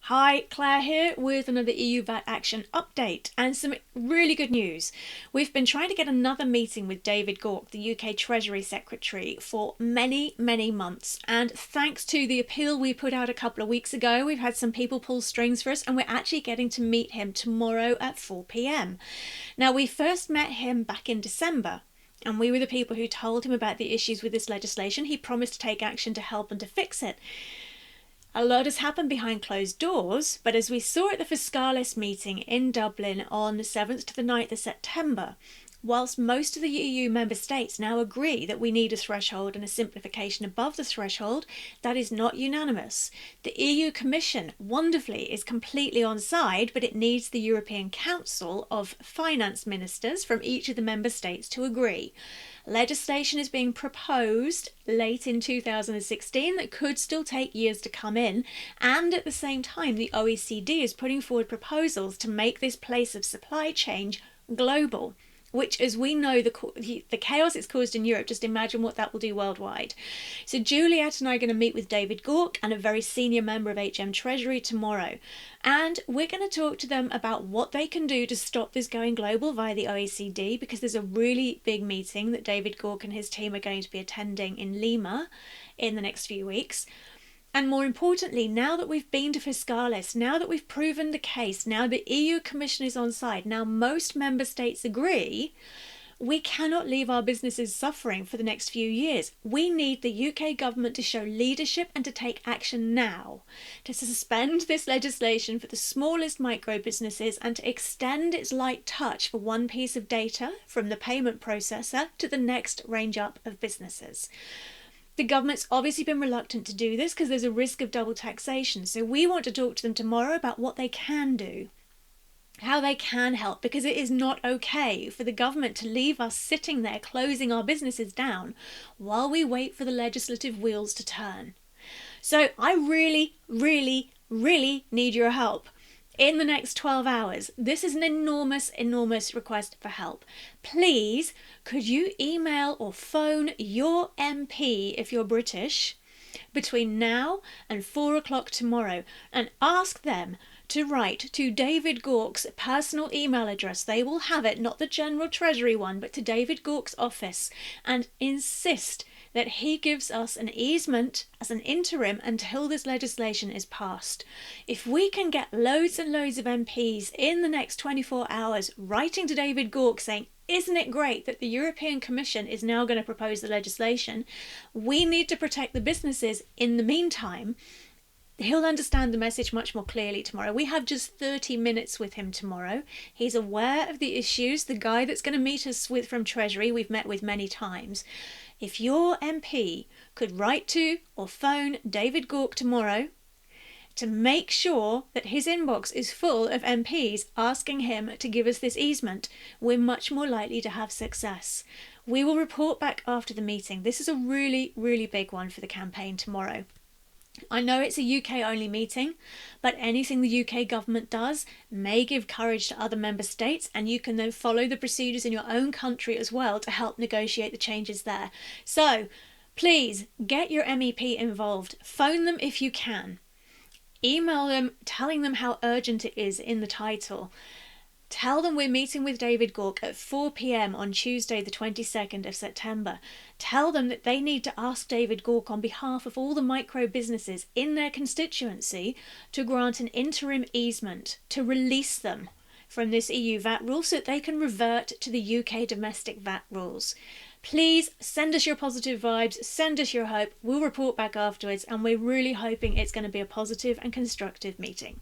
Hi, Claire here with another EU VAT Action update and some really good news. We've been trying to get another meeting with David Gauke, the UK Treasury Secretary, for many months, and thanks to the appeal we put out a couple of weeks ago, we've had some people pull strings for us and we're actually getting to meet him tomorrow at 4 p.m. Now, we first met him back in December, and we were the people who told him about the issues with this legislation. He promised to take action to help and to fix it. A lot has happened behind closed doors, but as we saw at the Fiscalis meeting in Dublin on the 7th to the 9th of September, whilst most of the EU member states now agree that we need a threshold and a simplification above the threshold, that is not unanimous. The EU Commission, wonderfully, is completely on side, but it needs the European Council of Finance Ministers from each of the member states to agree. Legislation is being proposed late in 2016 that could still take years to come in, and at the same time the OECD is putting forward proposals to make this place of supply chain global, which, as we know, the chaos it's caused in Europe, just imagine what that will do worldwide. So Juliet and I are going to meet with David Gauke and a very senior member of HM Treasury tomorrow, and we're going to talk to them about what they can do to stop this going global via the OECD, because there's a really big meeting that David Gauke and his team are going to be attending in Lima in the next few weeks. And more importantly, now that we've been to Fiscalis, now that we've proven the case, now the EU Commission is on side, now most member states agree, we cannot leave our businesses suffering for the next few years. We need the UK government to show leadership and to take action now, to suspend this legislation for the smallest micro businesses and to extend its light touch for one piece of data from the payment processor to the next range up of businesses. The government's obviously been reluctant to do this because there's a risk of double taxation. So we want to talk to them tomorrow about what they can do, how they can help, because it is not okay for the government to leave us sitting there closing our businesses down while we wait for the legislative wheels to turn. So I really need your help. In the next 12 hours, this is an enormous request for help. Please, could you email or phone your MP, if you're British, between now and 4 o'clock tomorrow and ask them to write to David Gauke's personal email address. They will have it, not the General Treasury one, but to David Gauke's office, and insist that he gives us an easement as an interim until this legislation is passed. If we can get loads and loads of MPs in the next 24 hours writing to David Gauke saying, isn't it great that the European Commission is now going to propose the legislation? We need to protect the businesses in the meantime. He'll understand the message much more clearly tomorrow. We have just 30 minutes with him tomorrow. He's aware of the issues. The guy that's going to meet us with from Treasury, we've met with many times. If your MP could write to or phone David Gauke tomorrow to make sure that his inbox is full of MPs asking him to give us this easement, we're much more likely to have success. We will report back after the meeting. This is a really big one for the campaign tomorrow. I know it's a UK-only meeting, but anything the UK government does may give courage to other member states, and you can then follow the procedures in your own country as well to help negotiate the changes there. So please get your MEP involved. Phone them if you can. Email them telling them how urgent it is in the title. Tell them we're meeting with David Gauke at 4 p.m. on Tuesday the 22nd of September. Tell them that they need to ask David Gauke on behalf of all the micro businesses in their constituency to grant an interim easement to release them from this EU VAT rule so that they can revert to the UK domestic VAT rules. Please send us your positive vibes, send us your hope. We'll report back afterwards, and we're really hoping it's going to be a positive and constructive meeting.